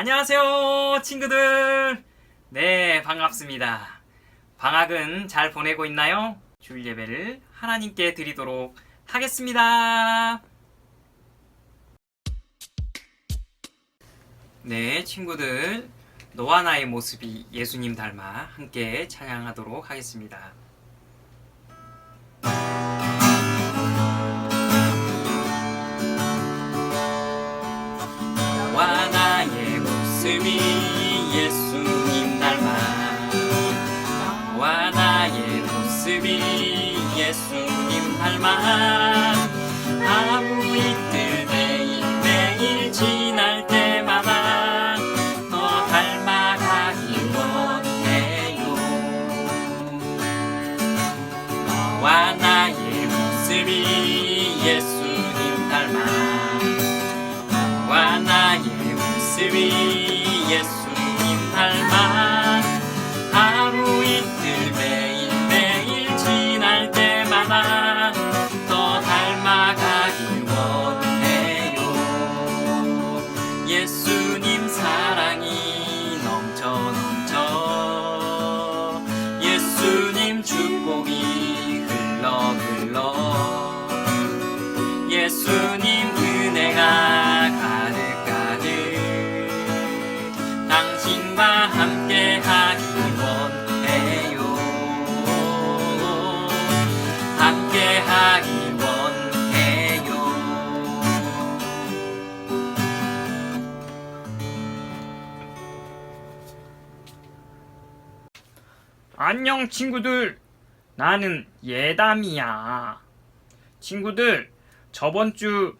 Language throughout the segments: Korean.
안녕하세요, 친구들. 네, 반갑습니다. 방학은 잘 보내고 있나요? 주일 예배를 하나님께 드리도록 하겠습니다. 네, 친구들. 너와 나의 모습이 예수님 닮아 함께 찬양하도록 하겠습니다. 너와 나의 모습이 예수님 닮아 너와 나의 모습이 예수님 닮아 하루 이틀 매일매일 지날 때마다 더 닮아가길 원해요. 너와 나의 모습이 예수님 닮아 너와 나의 모습이 예수님 닮아 하루 이틀 매일매일 지날 때마다 더 닮아가길 원해요. 예수님 사랑이 넘쳐 예수님 축복이 흘러 예수님 은혜가 가득 당신과 함께 하길 원해요. 함께 하길 원해요. 안녕, 친구들. 나는 예담이야. 친구들, 저번 주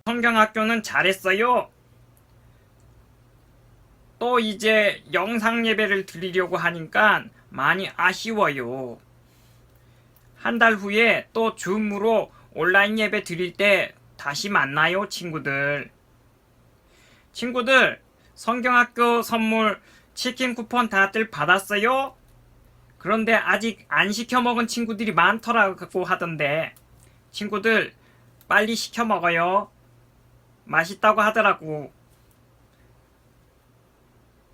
성경학교는 잘했어요? 또 이제 영상 예배를 드리려고 하니까 많이 아쉬워요. 한 달 후에 또 줌으로 온라인 예배 드릴 때 다시 만나요, 친구들. 친구들, 성경학교 선물 치킨 쿠폰 다들 받았어요? 그런데 아직 안 시켜 먹은 친구들이 많더라고 하던데, 친구들 빨리 시켜 먹어요. 맛있다고 하더라고.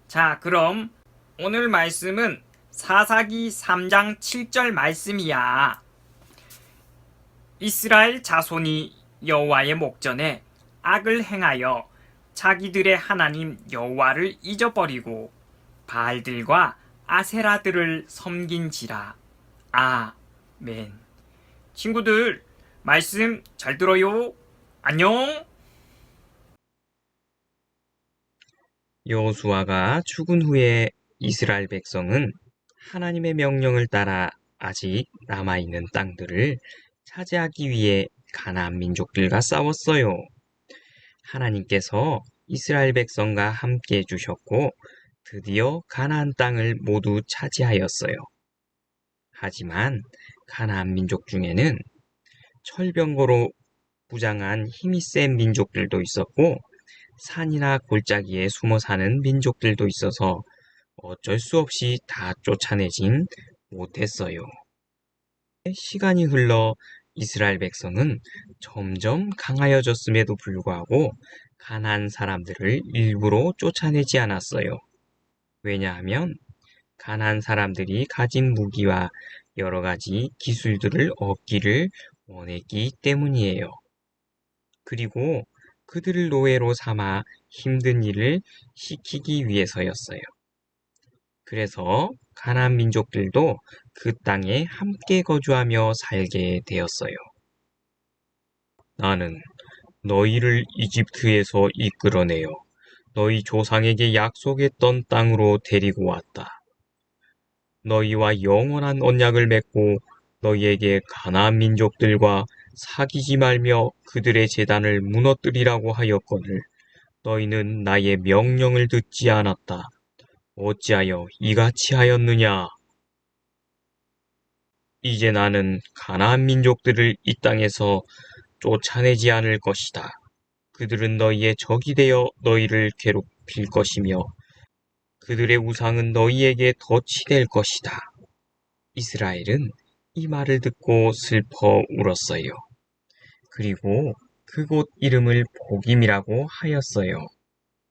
자, 그럼 오늘 말씀은 사사기 3장 7절 말씀이야. 이스라엘 자손이 여호와의 목전에 악을 행하여 자기들의 하나님 여호와를 잊어버리고 바알들과 아세라들을 섬긴지라. 아멘. 친구들, 말씀 잘 들어요. 안녕. 여호수아가 죽은 후에 이스라엘 백성은 하나님의 명령을 따라 아직 남아있는 땅들을 차지하기 위해 가나안 민족들과 싸웠어요. 하나님께서 이스라엘 백성과 함께 해주셨고 드디어 가나안 땅을 모두 차지하였어요. 하지만 가나안 민족 중에는 철병거로 무장한 힘이 센 민족들도 있었고 산이나 골짜기에 숨어 사는 민족들도 있어서 어쩔 수 없이 다 쫓아내진 못했어요. 시간이 흘러 이스라엘 백성은 점점 강하여졌음에도 불구하고 가나안 사람들을 일부러 쫓아내지 않았어요. 왜냐하면 가나안 사람들이 가진 무기와 여러 가지 기술들을 얻기를 원했기 때문이에요. 그리고 그들을 노예로 삼아 힘든 일을 시키기 위해서였어요. 그래서 가나안 민족들도 그 땅에 함께 거주하며 살게 되었어요. 나는 너희를 이집트에서 이끌어내어 너희 조상에게 약속했던 땅으로 데리고 왔다. 너희와 영원한 언약을 맺고 너희에게 가나안 민족들과 사귀지 말며 그들의 제단을 무너뜨리라고 하였거늘 너희는 나의 명령을 듣지 않았다. 어찌하여 이같이 하였느냐? 이제 나는 가나안 민족들을 이 땅에서 쫓아내지 않을 것이다. 그들은 너희의 적이 되어 너희를 괴롭힐 것이며 그들의 우상은 너희에게 덫이 될 것이다. 이스라엘은 이 말을 듣고 슬퍼 울었어요. 그리고 그곳 이름을 복임이라고 하였어요.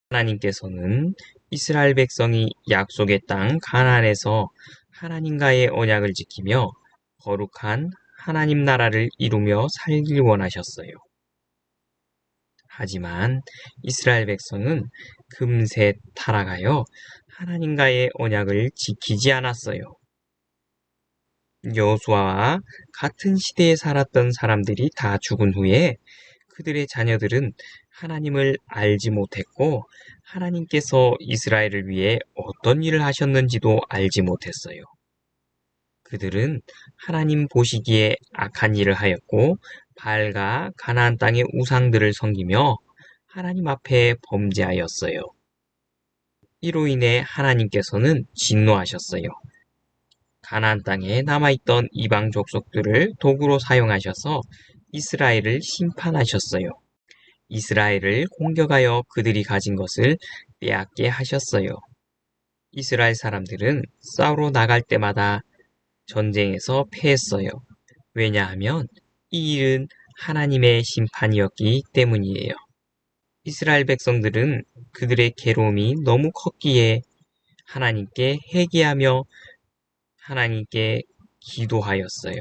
하나님께서는 이스라엘 백성이 약속의 땅 가나안에서 하나님과의 언약을 지키며 거룩한 하나님 나라를 이루며 살길 원하셨어요. 하지만 이스라엘 백성은 금세 타락하여 하나님과의 언약을 지키지 않았어요. 여호수아와 같은 시대에 살았던 사람들이 다 죽은 후에 그들의 자녀들은 하나님을 알지 못했고 하나님께서 이스라엘을 위해 어떤 일을 하셨는지도 알지 못했어요. 그들은 하나님 보시기에 악한 일을 하였고 바알과 가나안 땅의 우상들을 섬기며 하나님 앞에 범죄하였어요. 이로 인해 하나님께서는 진노하셨어요. 가나안 땅에 남아있던 이방 족속들을 도구로 사용하셔서 이스라엘을 심판하셨어요. 이스라엘을 공격하여 그들이 가진 것을 빼앗게 하셨어요. 이스라엘 사람들은 싸우러 나갈 때마다 전쟁에서 패했어요. 왜냐하면 이 일은 하나님의 심판이었기 때문이에요. 이스라엘 백성들은 그들의 괴로움이 너무 컸기에 하나님께 회개하며 하나님께 기도하였어요.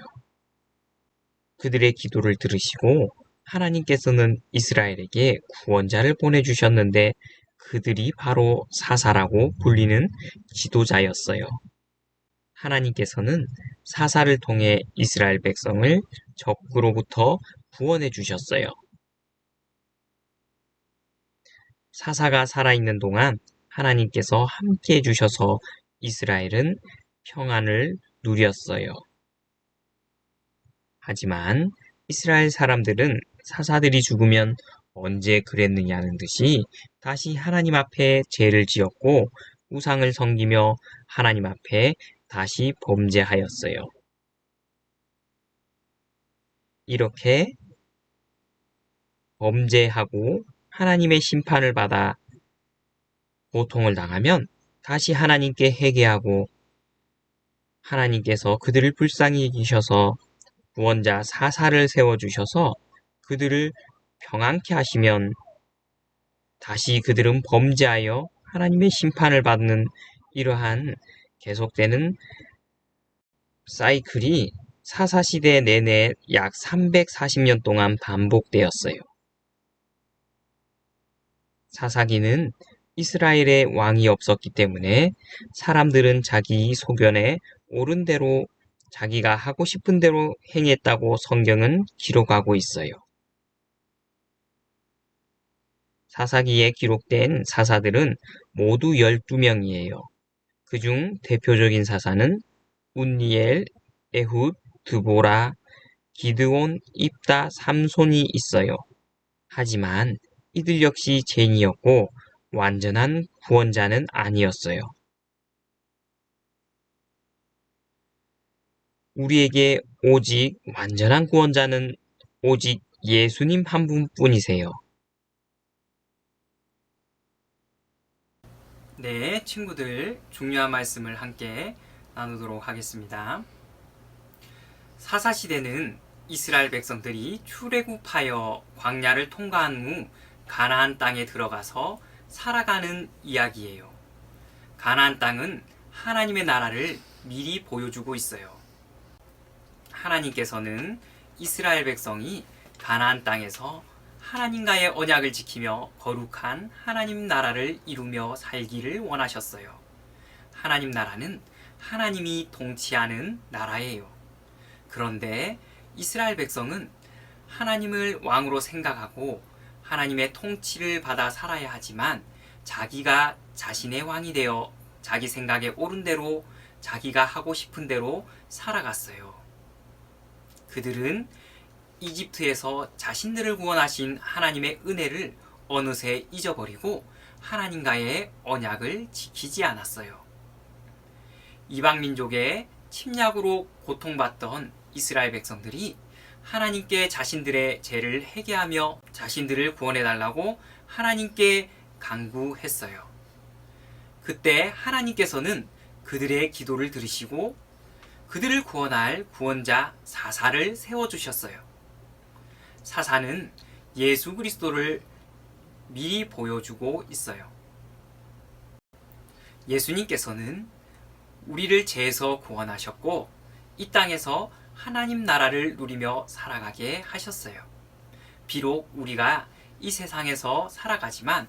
그들의 기도를 들으시고 하나님께서는 이스라엘에게 구원자를 보내주셨는데 그들이 바로 사사라고 불리는 지도자였어요. 하나님께서는 사사를 통해 이스라엘 백성을 적그로부터 구원해 주셨어요. 사사가 살아있는 동안 하나님께서 함께 해주셔서 이스라엘은 평안을 누렸어요. 하지만 이스라엘 사람들은 사사들이 죽으면 언제 그랬느냐는 듯이 다시 하나님 앞에 죄를 지었고 우상을 섬기며 하나님 앞에 다시 범죄하였어요. 이렇게 범죄하고 하나님의 심판을 받아 고통을 당하면 다시 하나님께 회개하고 하나님께서 그들을 불쌍히 여기셔서 구원자 사사를 세워주셔서 그들을 평안케 하시면 다시 그들은 범죄하여 하나님의 심판을 받는 이러한 계속되는 사이클이 사사시대 내내 약 340년 동안 반복되었어요. 사사기는 이스라엘에 왕이 없었기 때문에 사람들은 자기 소견에 옳은 대로 자기가 하고 싶은 대로 행했다고 성경은 기록하고 있어요. 사사기에 기록된 사사들은 모두 12명이에요. 그중 대표적인 사사는 운니엘, 에훗, 드보라, 기드온, 입다, 삼손이 있어요. 하지만 이들 역시 죄인이었고 완전한 구원자는 아니었어요. 우리에게 오직 완전한 구원자는 오직 예수님 한 분뿐이세요. 네, 친구들 중요한 말씀을 함께 나누도록 하겠습니다. 사사시대는 이스라엘 백성들이 출애굽하여 광야를 통과한 후 가나안 땅에 들어가서 살아가는 이야기예요. 가나안 땅은 하나님의 나라를 미리 보여주고 있어요. 하나님께서는 이스라엘 백성이 가나안 땅에서 하나님과의 언약을 지키며 거룩한 하나님 나라를 이루며 살기를 원하셨어요. 하나님 나라는 하나님이 통치하는 나라예요. 그런데 이스라엘 백성은 하나님을 왕으로 생각하고 하나님의 통치를 받아 살아야 하지만 자기가 자신의 왕이 되어 자기 생각에 옳은 대로 자기가 하고 싶은 대로 살아갔어요. 그들은 이집트에서 자신들을 구원하신 하나님의 은혜를 어느새 잊어버리고 하나님과의 언약을 지키지 않았어요. 이방 민족의 침략으로 고통받던 이스라엘 백성들이 하나님께 자신들의 죄를 회개하며 자신들을 구원해달라고 하나님께 간구했어요. 그때 하나님께서는 그들의 기도를 들으시고 그들을 구원할 구원자 사사를 세워주셨어요. 사사는 예수 그리스도를 미리 보여주고 있어요. 예수님께서는 우리를 죄에서 구원하셨고 이 땅에서 하나님 나라를 누리며 살아가게 하셨어요. 비록 우리가 이 세상에서 살아가지만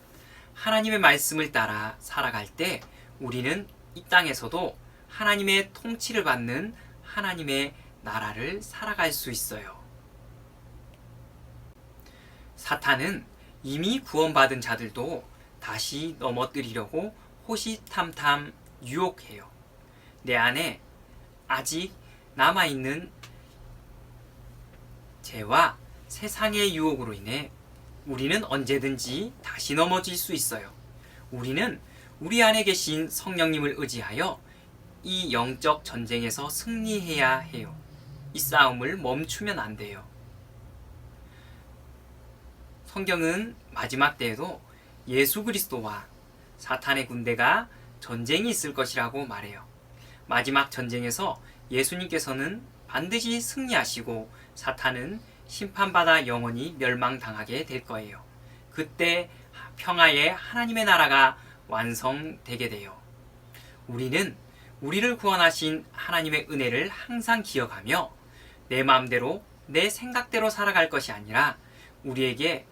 하나님의 말씀을 따라 살아갈 때 우리는 이 땅에서도 하나님의 통치를 받는 하나님의 나라를 살아갈 수 있어요. 사탄은 이미 구원받은 자들도 다시 넘어뜨리려고 호시탐탐 유혹해요. 내 안에 아직 남아있는 죄와 세상의 유혹으로 인해 우리는 언제든지 다시 넘어질 수 있어요. 우리는 우리 안에 계신 성령님을 의지하여 이 영적 전쟁에서 승리해야 해요. 이 싸움을 멈추면 안 돼요. 성경은 마지막 때에도 예수 그리스도와 사탄의 군대가 전쟁이 있을 것이라고 말해요. 마지막 전쟁에서 예수님께서는 반드시 승리하시고 사탄은 심판받아 영원히 멸망당하게 될 거예요. 그때 평화의 하나님의 나라가 완성되게 돼요. 우리는 우리를 구원하신 하나님의 은혜를 항상 기억하며 내 마음대로 내 생각대로 살아갈 것이 아니라 우리에게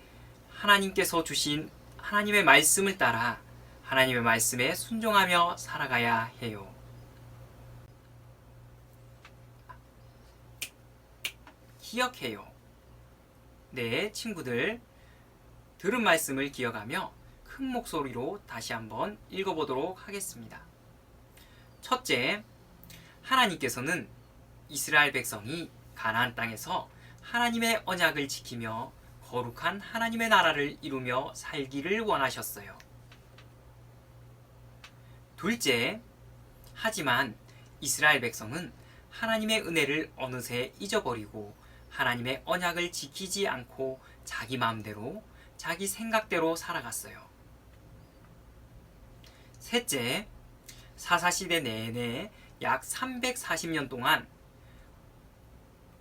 하나님께서 주신 하나님의 말씀을 따라 하나님의 말씀에 순종하며 살아가야 해요. 기억해요. 네, 친구들, 들은 말씀을 기억하며 큰 목소리로 다시 한번 읽어보도록 하겠습니다. 첫째, 하나님께서는 이스라엘 백성이 가나안 땅에서 하나님의 언약을 지키며 거룩한 하나님의 나라를 이루며 살기를 원하셨어요. 둘째, 하지만 이스라엘 백성은 하나님의 은혜를 어느새 잊어버리고 하나님의 언약을 지키지 않고 자기 마음대로 자기 생각대로 살아갔어요. 셋째, 사사시대 내내 약 340년 동안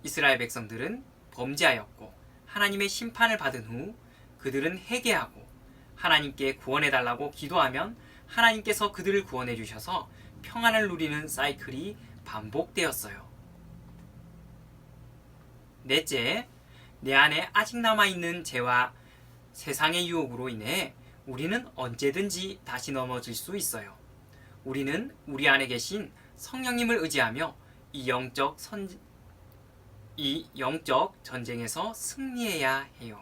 이스라엘 백성들은 범죄하였고 하나님의 심판을 받은 후 그들은 회개하고 하나님께 구원해달라고 기도하면 하나님께서 그들을 구원해 주셔서 평안을 누리는 사이클이 반복되었어요. 넷째, 내 안에 아직 남아있는 죄와 세상의 유혹으로 인해 우리는 언제든지 다시 넘어질 수 있어요. 우리는 우리 안에 계신 성령님을 의지하며 이 영적 전쟁에서 승리해야 해요.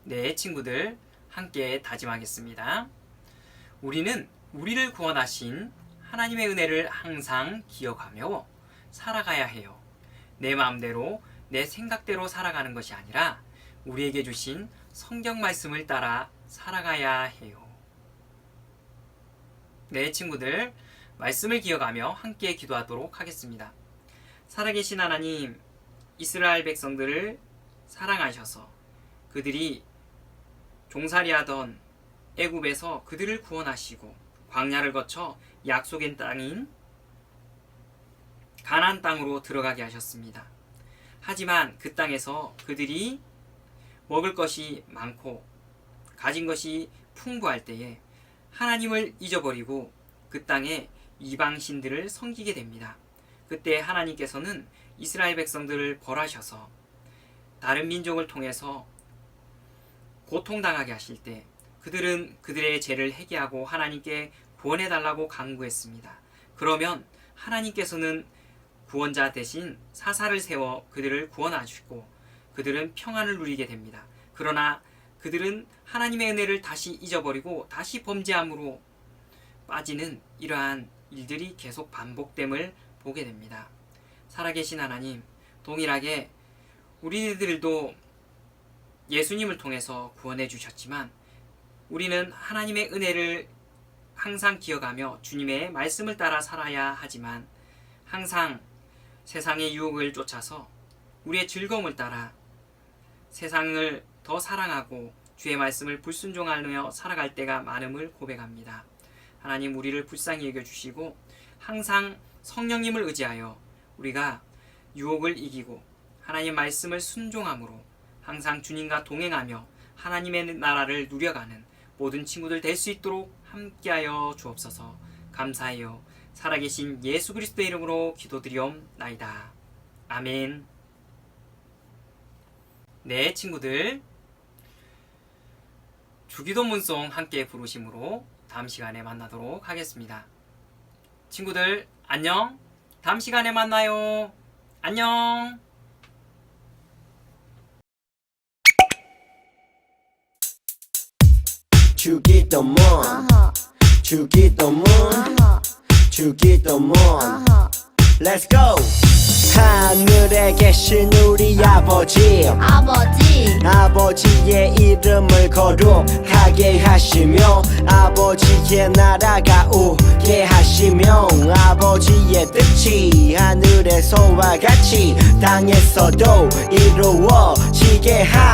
네, 친구들, 함께 다짐하겠습니다. 우리는 우리를 구원하신 하나님의 은혜를 항상 기억하며 살아가야 해요. 내 마음대로 내 생각대로 살아가는 것이 아니라 우리에게 주신 성경 말씀을 따라 살아가야 해요. 네, 친구들, 말씀을 기억하며 함께 기도하도록 하겠습니다. 살아계신 하나님, 이스라엘 백성들을 사랑하셔서 그들이 종살이하던 애굽에서 그들을 구원하시고 광야를 거쳐 약속의 땅인 가나안 땅으로 들어가게 하셨습니다. 하지만 그 땅에서 그들이 먹을 것이 많고 가진 것이 풍부할 때에 하나님을 잊어버리고 그 땅에 이방신들을 섬기게 됩니다. 그때 하나님께서는 이스라엘 백성들을 벌하셔서 다른 민족을 통해서 고통당하게 하실 때 그들은 그들의 죄를 회개하고 하나님께 구원해달라고 간구했습니다. 그러면 하나님께서는 구원자 대신 사사를 세워 그들을 구원하시고 그들은 평안을 누리게 됩니다. 그러나 그들은 하나님의 은혜를 다시 잊어버리고 다시 범죄함으로 빠지는 이러한 일들이 계속 반복됨을 보게 됩니다. 살아계신 하나님, 동일하게 우리들도 예수님을 통해서 구원해 주셨지만 우리는 하나님의 은혜를 항상 기억하며 주님의 말씀을 따라 살아야 하지만 항상 세상의 유혹을 쫓아서 우리의 즐거움을 따라 세상을 더 사랑하고 주의 말씀을 불순종하며 살아갈 때가 많음을 고백합니다. 하나님, 우리를 불쌍히 여겨주시고 항상 성령님을 의지하여 우리가 유혹을 이기고 하나님 말씀을 순종함으로 항상 주님과 동행하며 하나님의 나라를 누려가는 모든 친구들 될 수 있도록 함께하여 주옵소서. 감사해요. 살아계신 예수 그리스도의 이름으로 기도드리옵나이다. 아멘. 네, 친구들, 주기도 문송 함께 부르심으로 다음 시간에 만나도록 하겠습니다. 친구들 안녕. 다음 시간에 만나요. 안녕. 주기도문 주기도문 주기도문 Let's go! 하늘에 계신 우리 아버지 아버지의 이름을 거룩하게 하시며 아버지의 나라가 오게 하시며 아버지의 뜻이 하늘에서와 같이 땅에서도 이루어지게 하시며